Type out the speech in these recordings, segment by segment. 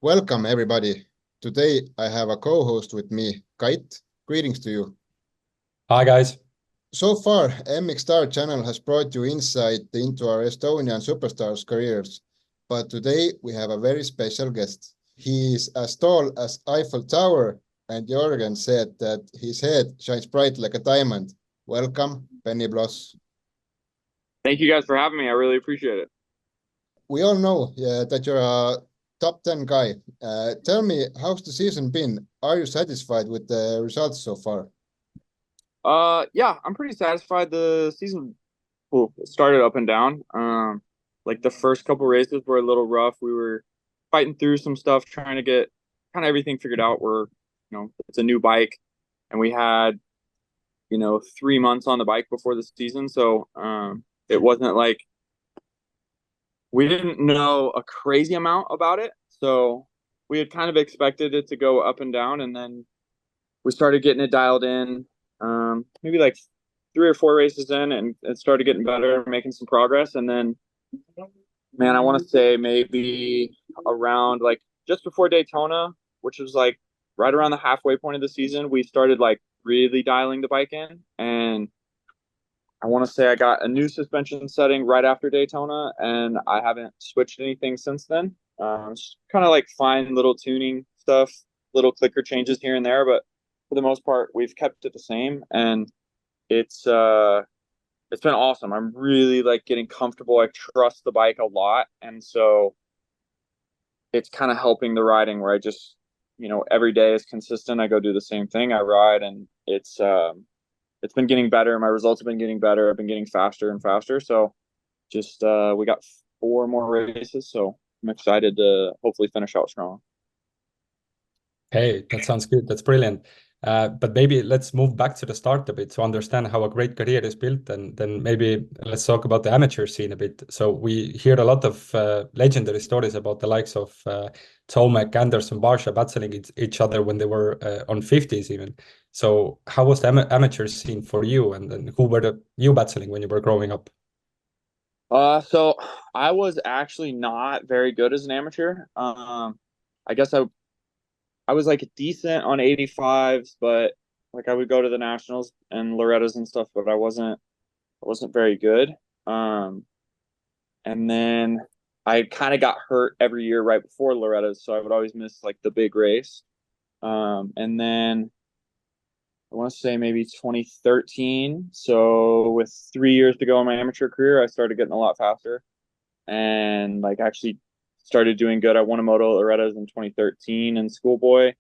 Welcome, everybody. Today I have a co-host with me, Kait. Greetings to you. Hi guys. So far, MxStar channel has brought you insight into our Estonian superstars' careers, but today we have a very special guest. He is as tall as Eiffel Tower, and Jörgen said that his head shines bright like a diamond. Welcome, Benny Bloss. Thank you guys for having me. I really appreciate it. We all know that you're a top 10 guy. Tell me, how's the season been? Are you satisfied with the results so far? Yeah, I'm pretty satisfied. The season started up and down. Like the first couple races were a little rough. We were fighting through some stuff, trying to get kind of everything figured out. It's a new bike, and we had 3 months on the bike before the season, so it wasn't like we didn't know a crazy amount about it. So we had kind of expected it to go up and down, and then we started getting it dialed in. Maybe like 3 or 4 races in, and it started getting better, making some progress. And then, man, I want to say maybe around like just before Daytona, which was like right around the halfway point of the season, we started like really dialing the bike in. And I want to say I got a new suspension setting right after Daytona, and I haven't switched anything since then. Just kind of like fine little tuning stuff, little clicker changes here and there, but for the most part, we've kept it the same, and it's uh it's been awesome. I'm really like getting comfortable. I trust the bike a lot, and so it's kind of helping the riding where I just every day is consistent. I go do the same thing. I ride, and it's been getting better. My results have been getting better. I've been getting faster and faster. So just we got 4 more races, so I'm excited to hopefully finish out strong. Hey, that sounds good. That's brilliant. But maybe let's move back to the start a bit to understand how a great career is built, and then maybe let's talk about the amateur scene a bit. So we hear a lot of legendary stories about the likes of Tomek, Anderson, Barsha battling each other when they were on 50s even. So how was the amateur scene for you, and who were you battling when you were growing up? So I was actually not very good as an amateur. I guess I was like decent on 85s, but like I would go to the nationals and Loretta's and stuff, but I wasn't very good. Um, and then I kind of got hurt every year right before Loretta's, so I would always miss like the big race. And then I want to say maybe 2013. So with 3 years to go in my amateur career, I started getting a lot faster and like actually started doing good. I won a moto at Loretta's in 2013 in schoolboy,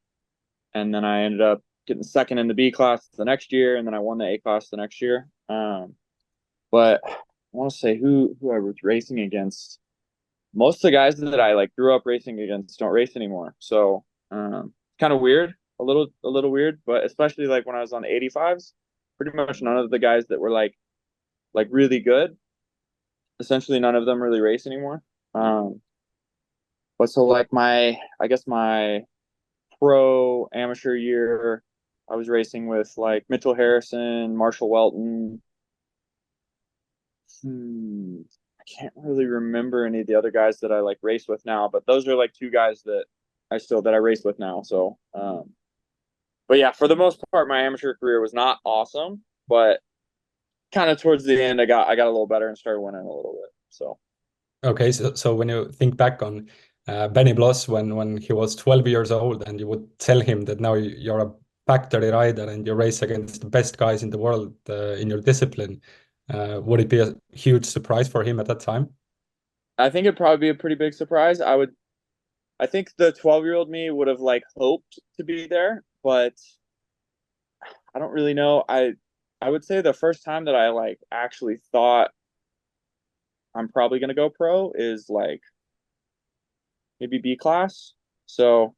and then I ended up getting second in the B class the next year, and then I won the A class the next year. But I want to say who I was racing against. Most of the guys that I like grew up racing against don't race anymore, so kind of weird, a little weird. But especially like when I was on the 85s, pretty much none of the guys that were like really good, essentially none of them really race anymore. But so like I guess my pro amateur year, I was racing with like Mitchell Harrison, Marshall Welton. I can't really remember any of the other guys that I like race with now, but those are like two guys that I race with now. So, but yeah, for the most part, my amateur career was not awesome, but kind of towards the end, I got a little better and started winning a little bit. So. Okay, so when you think back on Benny Bloss when he was 12 years old, and you would tell him that now you're a factory rider and you race against the best guys in the world in your discipline, would it be a huge surprise for him at that time? I think it'd probably be a pretty big surprise. I think the 12-year-old me would have like hoped to be there, but I don't really know. I would say the first time that I like actually thought I'm probably gonna go pro is like maybe B class. So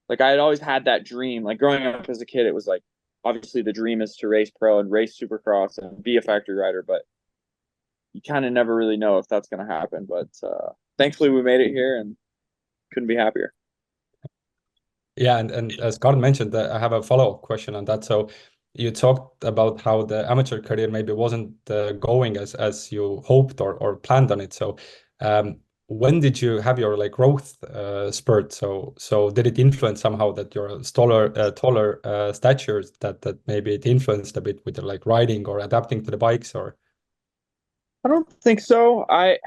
like I had always had that dream. Like growing up as a kid, it was like obviously the dream is to race pro and race supercross and be a factory rider, but you kind of never really know if that's gonna happen. But thankfully we made it here and couldn't be happier. Yeah, and as Carl mentioned, I have a follow-up question on that. So you talked about how the amateur career maybe wasn't going as you hoped or planned on it. So um, when did you have your like growth spurt? So did it influence somehow that your taller statures that maybe it influenced a bit with the, like riding or adapting to the bikes or? I don't think so. I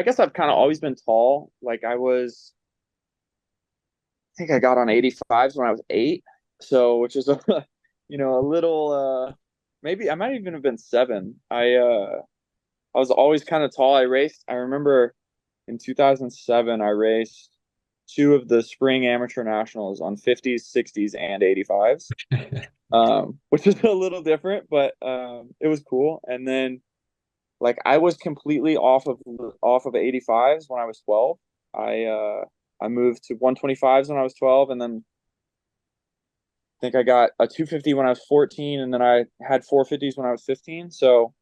guess I've kind of always been tall. Like I think I got on 85s when I was 8. So which is a a little maybe I might even have been 7. I was always kind of tall. I remember in 2007 I raced 2 of the spring amateur nationals on 50s, 60s, and 85s. Which is a little different, but it was cool. And then like I was completely off of 85s when I was 12. I moved to 125s when I was 12, and then I think I got a 250 when I was 14, and then I had 450s when I was 15. So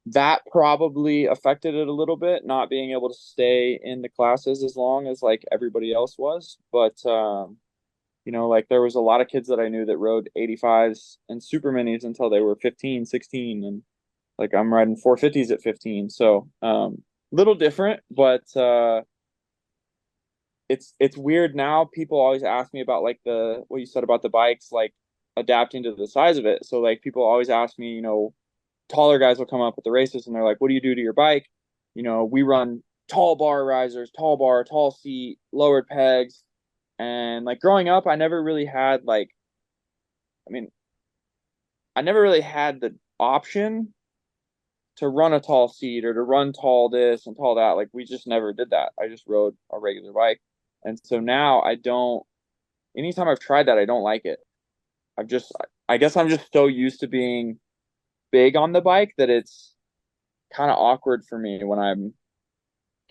that probably affected it a little bit, not being able to stay in the classes as long as like everybody else was. But like there was a lot of kids that I knew that rode 85s and super minis until they were 15, 16, and like I'm riding 450s at 15. So little different, but it's weird now. People always ask me about like what you said about the bikes, like adapting to the size of it. So like people always ask me, taller guys will come up at the races and they're like, what do you do to your bike? We run tall bar risers, tall bar, tall seat, lowered pegs. And like growing up, I never really had the option to run a tall seat or to run tall this and tall that. Like we just never did that. I just rode a regular bike. And so now anytime I've tried that, I don't like it. I guess I'm just so used to being big on the bike that it's kind of awkward for me when I'm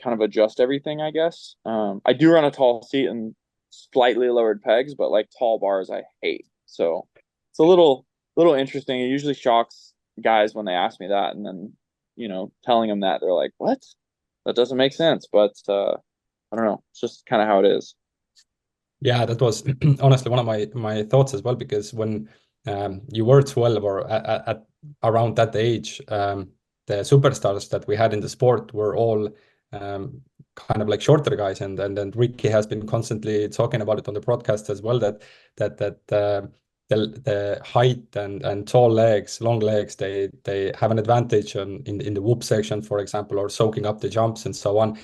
kind of adjust everything, I guess. I do run a tall seat and slightly lowered pegs, but like tall bars I hate. So it's a little interesting. It usually shocks guys when they ask me that, and then telling them that, they're like, what? That doesn't make sense. But I don't know. It's just kind of how it is. Yeah, that was honestly one of my thoughts as well, because when you were 12 or at around that age, the superstars that we had in the sport were all kind of like shorter guys, and Ricky has been constantly talking about it on the podcast as well, that the height and tall legs, long legs, they have an advantage in the whoop section, for example, or soaking up the jumps and so on.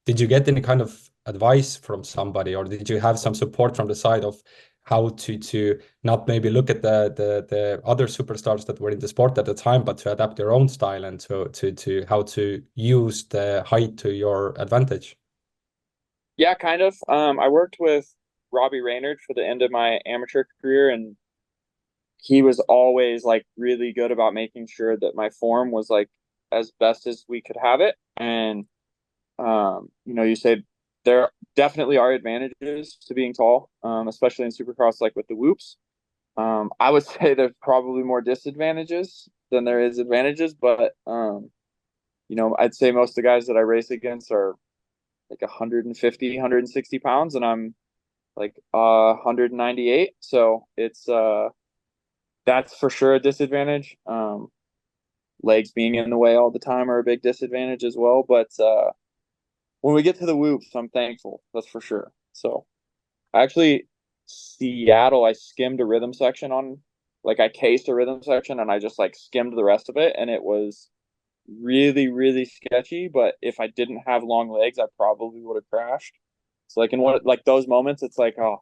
Did you get any kind of advice from somebody, or did you have some support from the side of how to not maybe look at the other superstars that were in the sport at the time, but to adapt your own style and to how to use the height to your advantage? Yeah, kind of. I worked with Robbie Reynard for the end of my amateur career, and he was always like really good about making sure that my form was like as best as we could have it. And you said there definitely are advantages to being tall, especially in Supercross, like with the whoops. I would say there's probably more disadvantages than there is advantages, but I'd say most of the guys that I race against are like 150, 160 pounds, and I'm like 198. So it's that's for sure a disadvantage. Legs being in the way all the time are a big disadvantage as well. But when we get to the whoops, I'm thankful. That's for sure. So actually, Seattle, I skimmed a rhythm section I cased a rhythm section and I just like skimmed the rest of it, and it was really, really sketchy. But if I didn't have long legs, I probably would have crashed. So like in those moments, it's like, oh,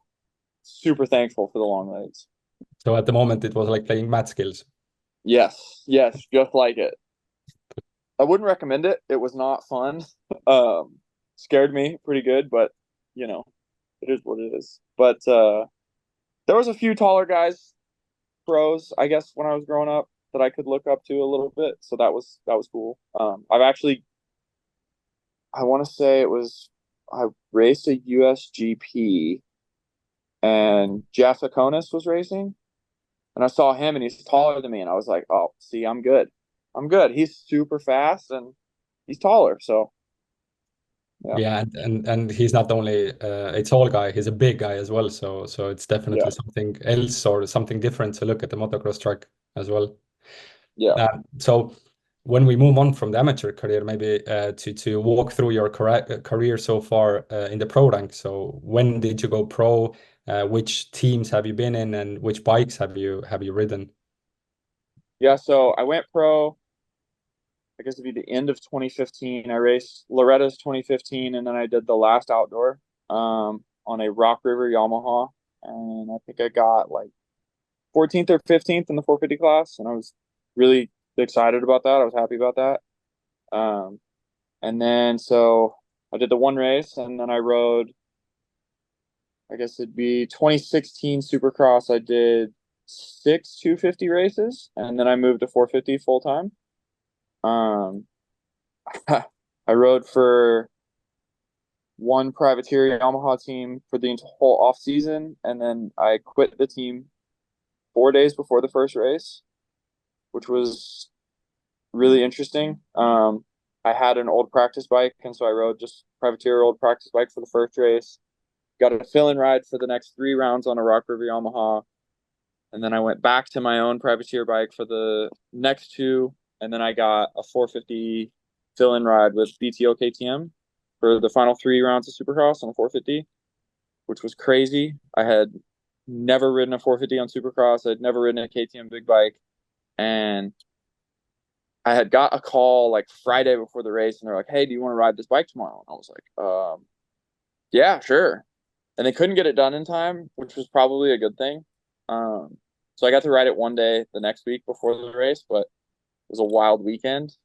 super thankful for the long legs. So at the moment, it was like playing math skills. Yes, just like it. I wouldn't recommend it. It was not fun. Scared me pretty good, but it is what it is. But there was a few taller guys, pros, I guess, when I was growing up that I could look up to a little bit. So that was cool. I want to say I raced a USGP, and Jeff Akonis was racing, and I saw him, and he's taller than me, and I was like, oh, see, I'm good. He's super fast, and he's taller, so yeah, and he's not only a tall guy, he's a big guy as well. So it's definitely something else or something different to look at the motocross track as well. Yeah. So when we move on from the amateur career, maybe to walk through your career so far in the pro rank. So when did you go pro? Which teams have you been in, and which bikes have you ridden? Yeah, so I went pro, I guess it'd be the end of 2015. I raced Loretta's 2015, and then I did the last outdoor on a Rock River Yamaha, and I think I got like 14th or 15th in the 450 class, and I was really excited about that. I was happy about that. And then so I did the one race, and then I rode, I guess it'd be 2016 Supercross. I did 6 250 races, and then I moved to 450 full time. I rode for one privateer Yamaha team for the whole off season, and then I quit the team 4 days before the first race, which was really interesting. I had an old practice bike, and so I rode just privateer old practice bike for the first race. Got a fill-in ride for the next 3 rounds on a Rock River Yamaha, and then I went back to my own privateer bike for the next 2, and then I got a 450 fill-in ride with BTO KTM for the final 3 rounds of Supercross on a 450, which was crazy. I had never ridden a 450 on Supercross. I'd never ridden a KTM big bike, and I had got a call like Friday before the race, and they're like, "Hey, do you want to ride this bike tomorrow?" And I was like, "Yeah, sure." And they couldn't get it done in time, which was probably a good thing. So I got to ride it one day the next week before the race, but it was a wild weekend.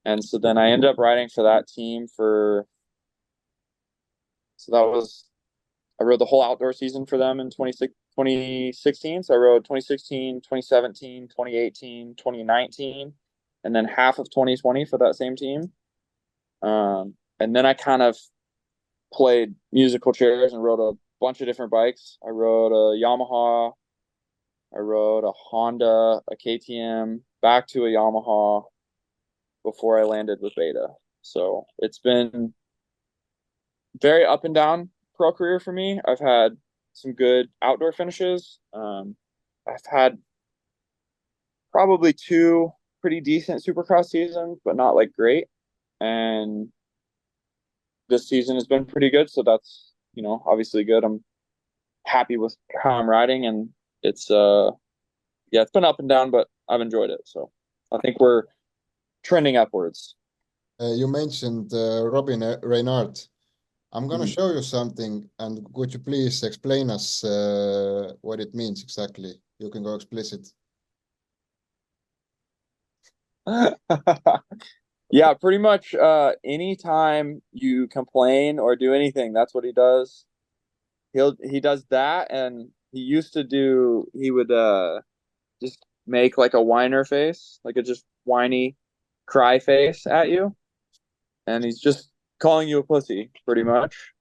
And so then I ended up riding for that team I rode the whole outdoor season for them in 2016. So I rode 2016, 2017, 2018, 2019, and then half of 2020 for that same team. And then I kind of played musical chairs and rode a bunch of different bikes. I rode a Yamaha, I rode a Honda, a KTM, back to a Yamaha before I landed with Beta. So it's been very up and down pro career for me. I've had some good outdoor finishes. I've had probably 2 pretty decent Supercross seasons, but not like great. And this season has been pretty good, so that's, obviously good. I'm happy with how I'm riding, and it's it's been up and down, but I've enjoyed it. So I think we're trending upwards. You mentioned Robbie Reynard. I'm going to show you something, and could you please explain us what it means exactly? You can go explicit. Yeah, pretty much anytime you complain or do anything, that's what he does. He does that, and he would just make like a whiner face, like a just whiny cry face at you, and he's just calling you a pussy pretty much,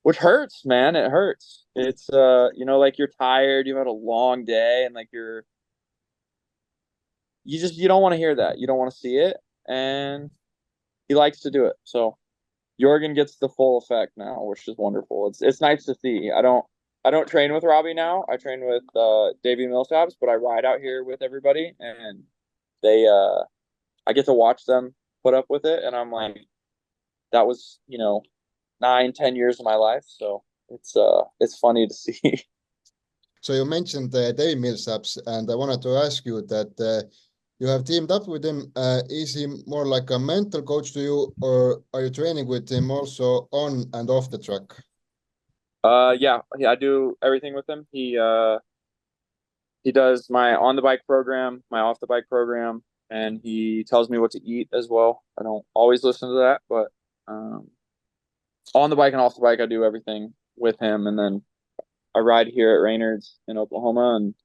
which hurts, man. It hurts. It's like you're tired, you've had a long day, and like you don't want to hear that, you don't want to see it, and he likes to do it. So Jörgen gets the full effect now, which is wonderful. It's nice to see. I don't train with Robbie now. I train with Davi Millsaps, but I ride out here with everybody, and I get to watch them put up with it, and I'm like, that was 9-10 years of my life, so it's funny to see. So you mentioned Davi Millsaps, and I wanted to ask you that you have teamed up with him. Is he more like a mental coach to you, or are you training with him also on and off the track? Yeah, I do everything with him. He does my on the bike program, my off the bike program, and he tells me what to eat as well. I don't always listen to that, but on the bike and off the bike, I do everything with him. And then I ride here at Reynard's in Oklahoma, and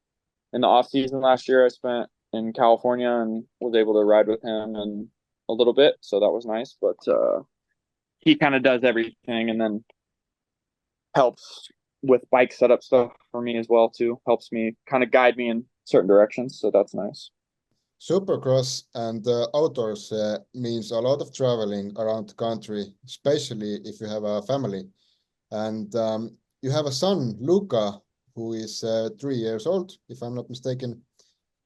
in the off season last year, I spent in California and was able to ride with him and a little bit, so that was nice. But he kind of does everything, and then helps with bike setup stuff for me as well too. Helps me kind of guide me in certain directions, so that's nice. Supercross and outdoors means a lot of traveling around the country, especially if you have a family. And you have a son, Luca, who is 3 years old, if I'm not mistaken.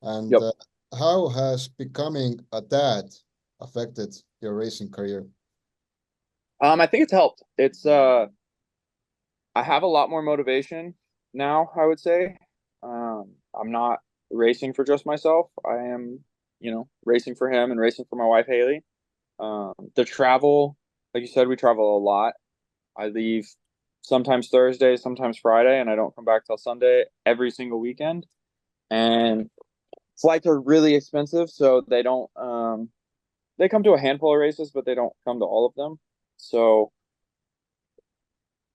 And Yep. how has becoming a dad affected your racing career? I think it's helped. I have a lot more motivation now, I would say. I'm not racing for just myself. I am, racing for him and racing for my wife, Haley. The travel, like you said, we travel a lot. I leave sometimes Thursday, sometimes Friday, and I don't come back till Sunday every single weekend. And flights are really expensive, so they come to a handful of races, but they don't come to all of them. So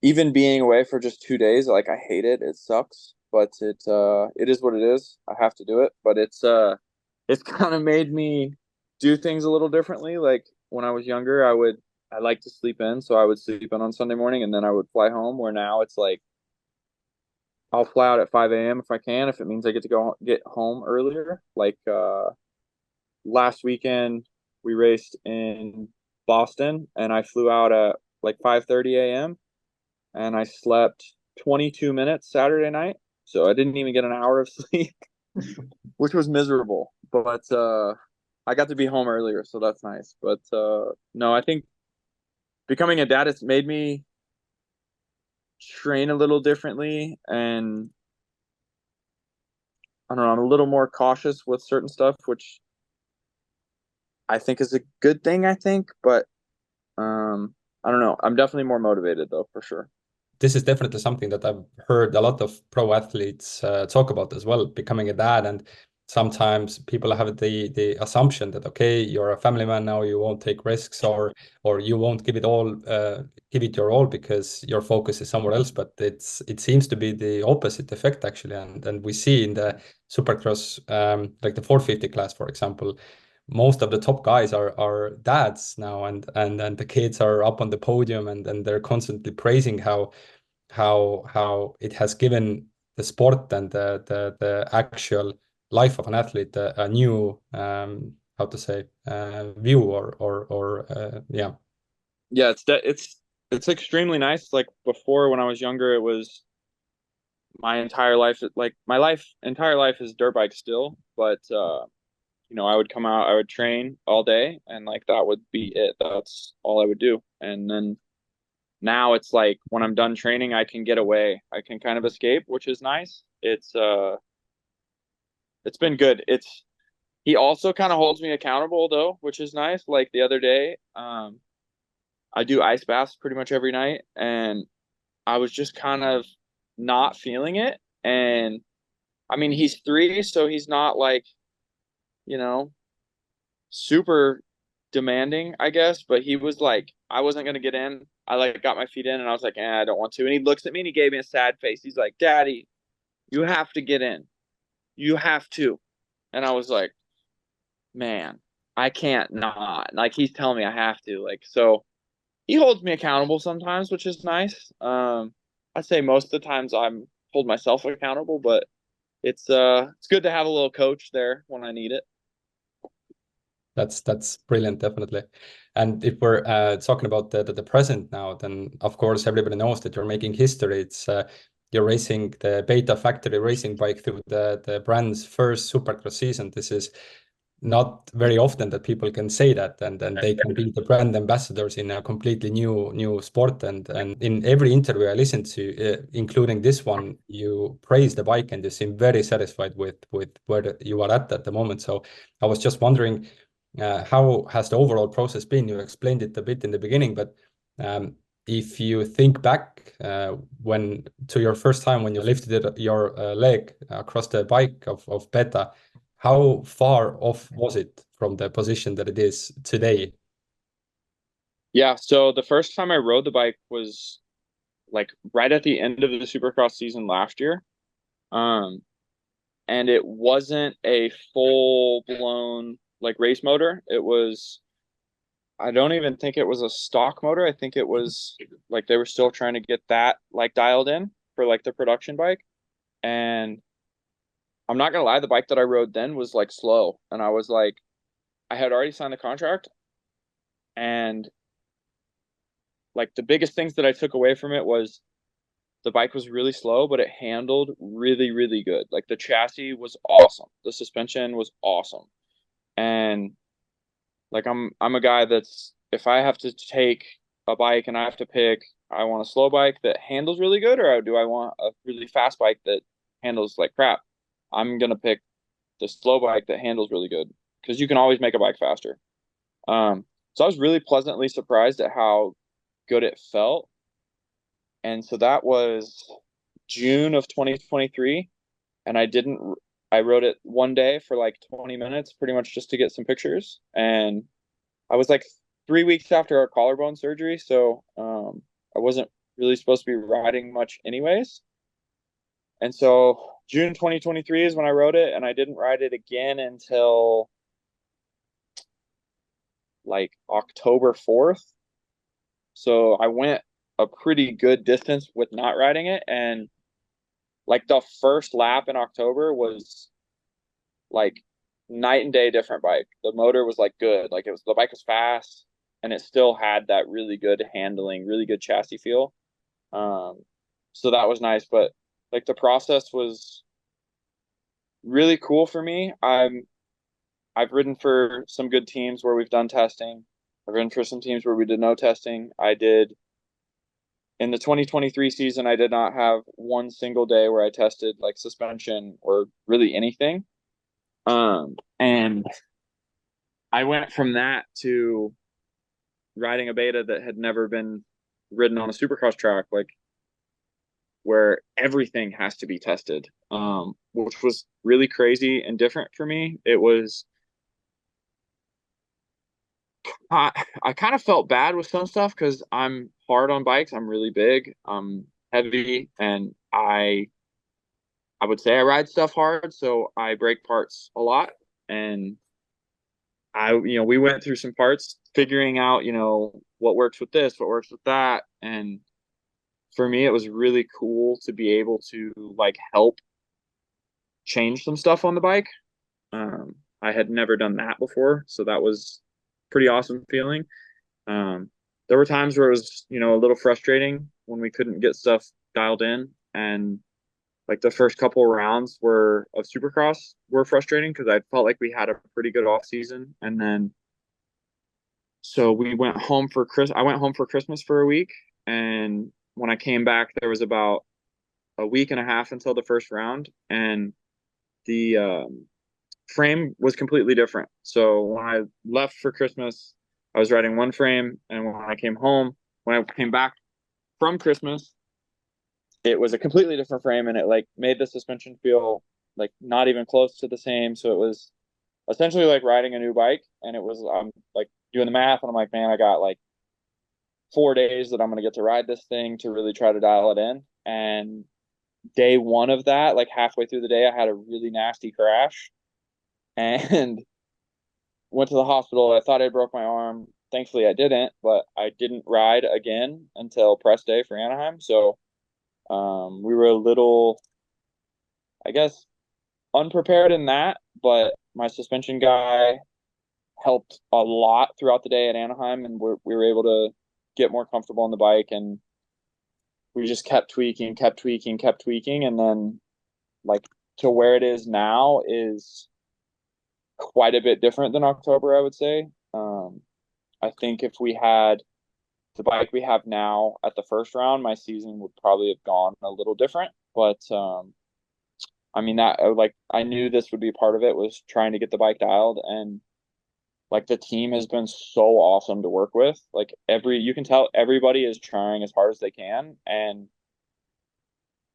even being away for just 2 days, like I hate it. It sucks, but it is what it is. I have to do it, but it's kind of made me do things a little differently. Like when I was younger, I like to sleep in, so I would sleep in on Sunday morning and then I would fly home. Where now it's like I'll fly out at 5 a.m. if I can, if it means I get home earlier. Like last weekend we raced in Boston and I flew out at like 5:30 a.m. and I slept 22 minutes Saturday night. So I didn't even get an hour of sleep, which was miserable. But I got to be home earlier, so that's nice. But no, I think becoming a dad has made me train a little differently, and I don't know, I'm a little more cautious with certain stuff, which I think is a good thing, I think. But I don't know. I'm definitely more motivated though, for sure. This is definitely something that I've heard a lot of pro athletes talk about as well, becoming a dad. And sometimes people have the assumption that, okay, you're a family man now, you won't take risks, or you won't give it your all because your focus is somewhere else. But it seems to be the opposite effect actually, and we see in the Supercross, like the 450 class, for example, most of the top guys are dads now, and the kids are up on the podium, and they're constantly praising how it has given the sport and the actual life of an athlete a new how to say view or yeah. Yeah, it's extremely nice. Like before, when I was younger, it was my entire life. Like my entire life is dirt bike still, but I would come out, I would train all day, and like that would be it. That's all I would do. And then now it's like when I'm done training, I can get away. I can kind of escape, which is nice. It's been good. He also kind of holds me accountable though, which is nice. Like the other day, I do ice baths pretty much every night, and I was just kind of not feeling it. And I mean, he's 3, so he's not like, you know, super demanding, I guess, but he was like, I wasn't gonna get in. I like got my feet in and I was like, I don't want to. And he looks at me and he gave me a sad face. He's like, Daddy, you have to get in. You have to. And I was like, man, I can't not. Like he's telling me I have to. Like, so he holds me accountable sometimes, which is nice. I'd say most of the times I'm hold myself accountable, but it's good to have a little coach there when I need it. That's brilliant, definitely. And if we're talking about the present now, then of course everybody knows that you're making history. It's you're racing the Beta Factory racing bike through the brand's first Supercross season. This is not very often that people can say that, and they can be the brand ambassadors in a completely new sport. And in every interview I listened to, including this one, you praise the bike and you seem very satisfied with where you are at the moment. So I was just wondering, how has the overall process been? You explained it a bit in the beginning, but if you think back when to your first time when you lifted your leg across the bike of Beta, how far off was it from the position that it is today? Yeah, so the first time I rode the bike was like right at the end of the Supercross season last year. Um, and it wasn't a full blown like race motor. I don't even think it was a stock motor. I think it was like they were still trying to get that like dialed in for like the production bike. And I'm not gonna lie, the bike that I rode then was like slow. And I was like, I had already signed the contract, and like the biggest things that I took away from it was the bike was really slow, but it handled really, really good. Like the chassis was awesome. The suspension was awesome. And like I'm a guy that's, if I have to take a bike and I have to pick, I want a slow bike that handles really good, or do I want a really fast bike that handles like crap? I'm gonna pick the slow bike that handles really good, because you can always make a bike faster. So I was really pleasantly surprised at how good it felt. And so that was June of 2023. And I rode it one day for like 20 minutes, pretty much just to get some pictures. And I was like 3 weeks after our collarbone surgery. So I wasn't really supposed to be riding much anyways. And so June 2023 is when I rode it, and I didn't ride it again until like October 4th. So I went a pretty good distance with not riding it. And like the first lap in October was like night and day different bike. The motor was like good. Like the bike was fast, and it still had that really good handling, really good chassis feel. So that was nice. But like the process was really cool for me. I've ridden for some good teams where we've done testing. I've ridden for some teams where we did no testing. I did in the 2023 season, I did not have one single day where I tested like suspension or really anything. And I went from that to riding a beta that had never been ridden on a supercross track, like where everything has to be tested, which was really crazy and different for me. It was, I kind of felt bad with some stuff because I'm hard on bikes. I'm really big, I'm heavy, and I would say I ride stuff hard, so I break parts a lot. And we went through some parts, figuring out, what works with this, what works with that. And for me, it was really cool to be able to like help change some stuff on the bike. I had never done that before, so that was pretty awesome feeling. There were times where it was, a little frustrating when we couldn't get stuff dialed in, and like the first couple of rounds of Supercross were frustrating because I felt like we had a pretty good off season. And then so I went home for Christmas for a week, and when I came back there was about a week and a half until the first round, and the frame was completely different. So when I left for Christmas, I was riding one frame, and when I came back from Christmas, it was a completely different frame, and it like made the suspension feel like not even close to the same. So it was essentially like riding a new bike. And I'm like doing the math, and I'm like, man, I got like 4 days that I'm going to get to ride this thing to really try to dial it in. And day one of that, like halfway through the day, I had a really nasty crash and went to the hospital. I thought I broke my arm. Thankfully I didn't, but I didn't ride again until press day for Anaheim. So we were a little, I guess, unprepared in that, but my suspension guy helped a lot throughout the day at Anaheim, and we were able to get more comfortable on the bike, and we just kept tweaking, and then like to where it is now is quite a bit different than October, I would say. I think if we had the bike we have now at the first round, my season would probably have gone a little different. But I mean, I knew this would be part of it, was trying to get the bike dialed. And like the team has been so awesome to work with. Like you can tell everybody is trying as hard as they can, and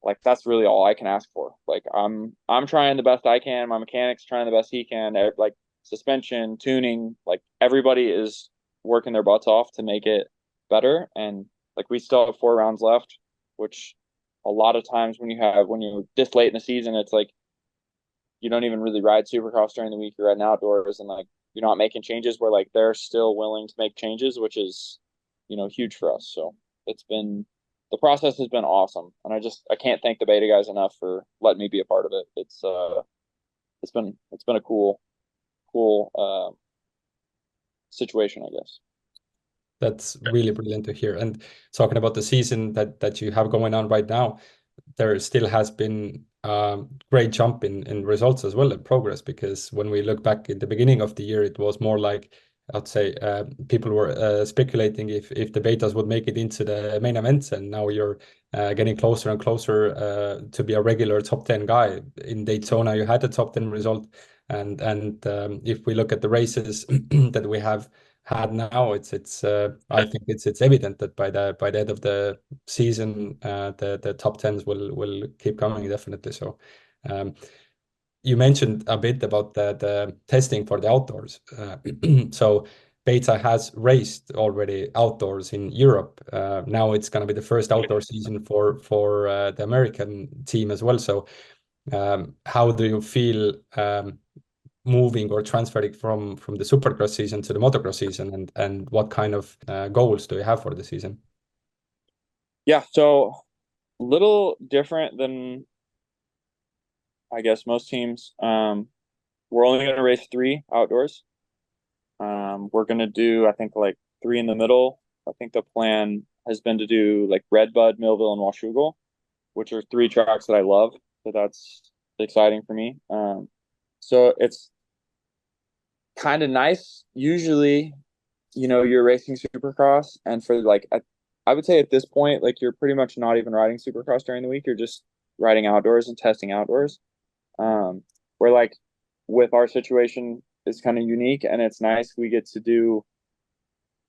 like that's really all I can ask for. Like I'm trying the best I can. My mechanic's trying the best he can. Like suspension, tuning, like everybody is working their butts off to make it better. And like we still have 4 rounds left, which a lot of times when you're this late in the season, it's like you don't even really ride Supercross during the week. You're riding outdoors, and like you're not making changes, where like they're still willing to make changes, which is huge for us. So the process has been awesome, and I can't thank the beta guys enough for letting me be a part of it. It's been a cool situation, I guess. That's really brilliant to hear. And talking about the season that you have going on right now, there still has been great jump in results as well and progress, because when we look back in the beginning of the year, it was more like, I'd say, people were speculating if the betas would make it into the main events, and now you're getting closer and closer to be a regular top 10 guy. In Daytona, you had a top 10 result, and if we look at the races that we have had now, it's I think it's evident that by the end of the season, the top tens will keep coming, definitely. So you mentioned a bit about the testing for the outdoors. So Beta has raced already outdoors in Europe. Now it's going to be the first outdoor season for the American team as well. So how do you feel moving or transferring from the Supercross season to the motocross season, and what kind of goals do you have for the season? Yeah, so a little different than I guess most teams. We're only going to race 3 outdoors. We're going to do, I think, like 3 in the middle. I think the plan has been to do like Redbud, Millville, and Washougal, which are 3 tracks that I love. So that's exciting for me. So it's kind of nice. Usually, you're racing Supercross, and for like, I would say at this point, like you're pretty much not even riding Supercross during the week. You're just riding outdoors and testing outdoors. Where like with our situation is kind of unique, and it's nice. I get to do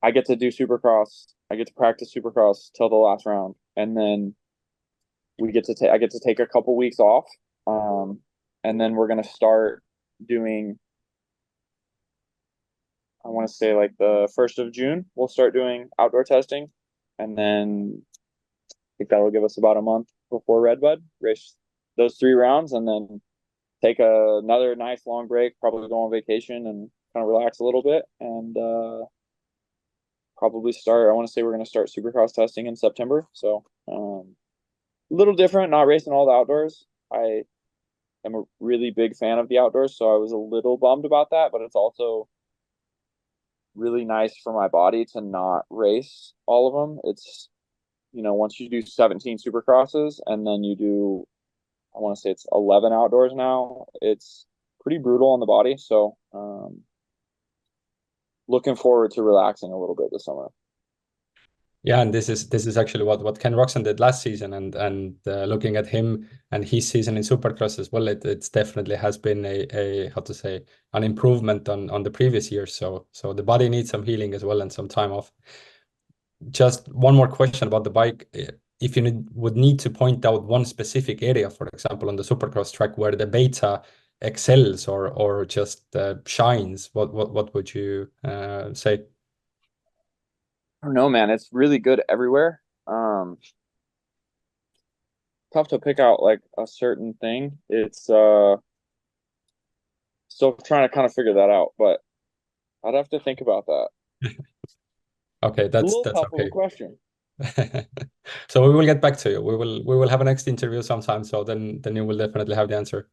Supercross. I get to practice Supercross till the last round, and then I get to take a couple weeks off. And then we're gonna start doing, I want to say like the 1st of June, we'll start doing outdoor testing, and then I think that will give us about a month before Redbud, race those 3 rounds, and then take another nice long break, probably go on vacation and kind of relax a little bit, and probably start. I want to say we're going to start Supercross testing in September. So a little different, not racing all the outdoors. I am a really big fan of the outdoors, so I was a little bummed about that, but it's also really nice for my body to not race all of them. It's, once you do 17 Supercrosses and then you do, I want to say it's 11 outdoors now, it's pretty brutal on the body. So looking forward to relaxing a little bit this summer. Yeah, and this is actually what Ken Roxon did last season, and looking at him and his season in Supercross as well, it's definitely has been a how to say, an improvement on the previous years. So the body needs some healing as well and some time off. Just one more question about the bike. If you would need to point out one specific area, for example, on the Supercross track where the Beta excels or just shines, what would you say? I don't know, man. It's really good everywhere. Tough to pick out like a certain thing. It's still trying to kind of figure that out, but I'd have to think about that. Okay, It's a little that's tough of okay. a question. So we will get back to you. We will have a next interview sometime. So then you will definitely have the answer.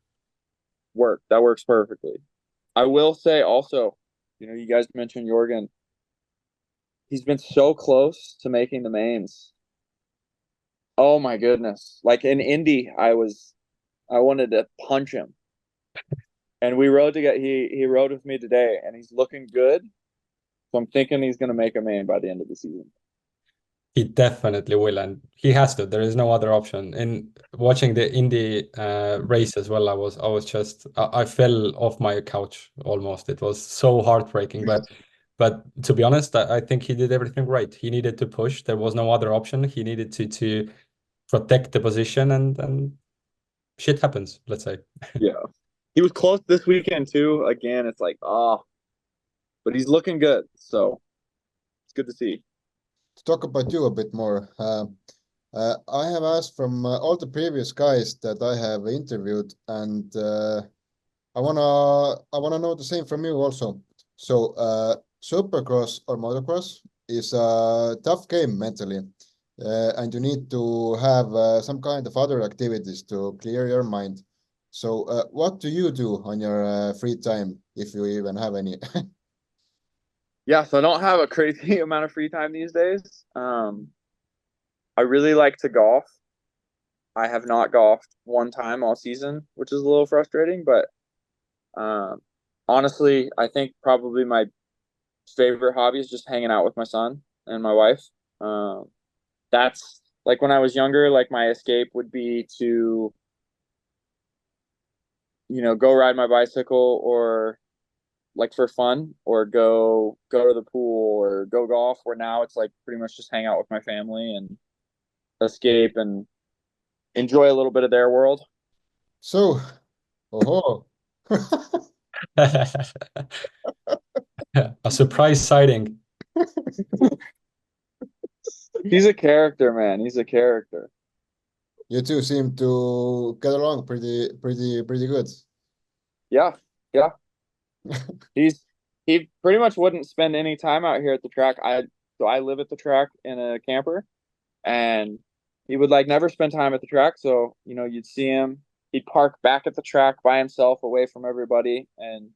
That works perfectly. I will say also, you guys mentioned Jörgen. He's been so close to making the mains. Oh my goodness. Like in Indy, I wanted to punch him. And we rode together. He rode with me today, and he's looking good. So I'm thinking he's going to make a main by the end of the season. He definitely will, and he has to. There is no other option. In watching the Indy race as well, I fell off my couch almost. It was so heartbreaking, but to be honest, I think he did everything right. He needed to push. There was no other option. He needed to protect the position, and shit happens, let's say. Yeah. He was close this weekend too. Again, it's like, but he's looking good. So it's good to see. To talk about you a bit more, I have asked from all the previous guys that I have interviewed, and I wanna know the same from you also. So Supercross or motocross is a tough game mentally, and you need to have some kind of other activities to clear your mind. So what do you do on your free time, if you even have any? Yeah, so I don't have a crazy amount of free time these days. I really like to golf. I have not golfed one time all season, which is a little frustrating, but honestly, I think probably my favorite hobby is just hanging out with my son and my wife. That's like when I was younger, like my escape would be to, go ride my bicycle or like for fun or go to the pool or go golf, where now it's like pretty much just hang out with my family and escape and enjoy a little bit of their world. So, oh, A surprise sighting. He's a character, man. He's a character. you two seem to get along pretty good. Yeah. Yeah. He pretty much wouldn't spend any time out here at the track. So I live at the track in a camper, and he would like never spend time at the track. So, you'd see him, he'd park back at the track by himself away from everybody, and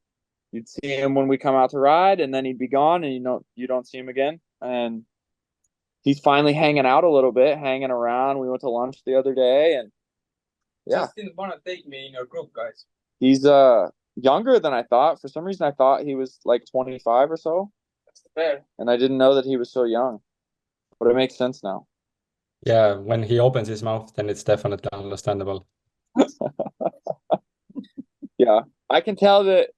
you'd see him when we come out to ride, and then he'd be gone, and you don't see him again. And he's finally hanging out a little bit, hanging around. We went to lunch the other day, and yeah. Just didn't want to take me in your group, guys. He's younger than I thought. For some reason I thought he was like 25 or so. That's fair. And I didn't know that he was so young. But it makes sense now. Yeah, when he opens his mouth, then it's definitely understandable. Yeah. I can tell that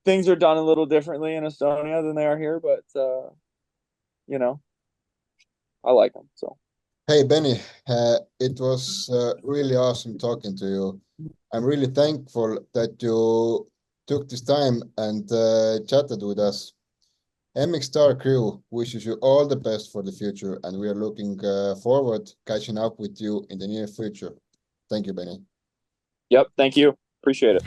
things are done a little differently in Estonia than they are here, but I like him. So Hey, Benny, it was really awesome talking to you. I'm really thankful that you took this time and chatted with us. MxStar crew wishes you all the best for the future, and we are looking forward catching up with you in the near future. Thank you, Benny. yep, thank you. Appreciate it.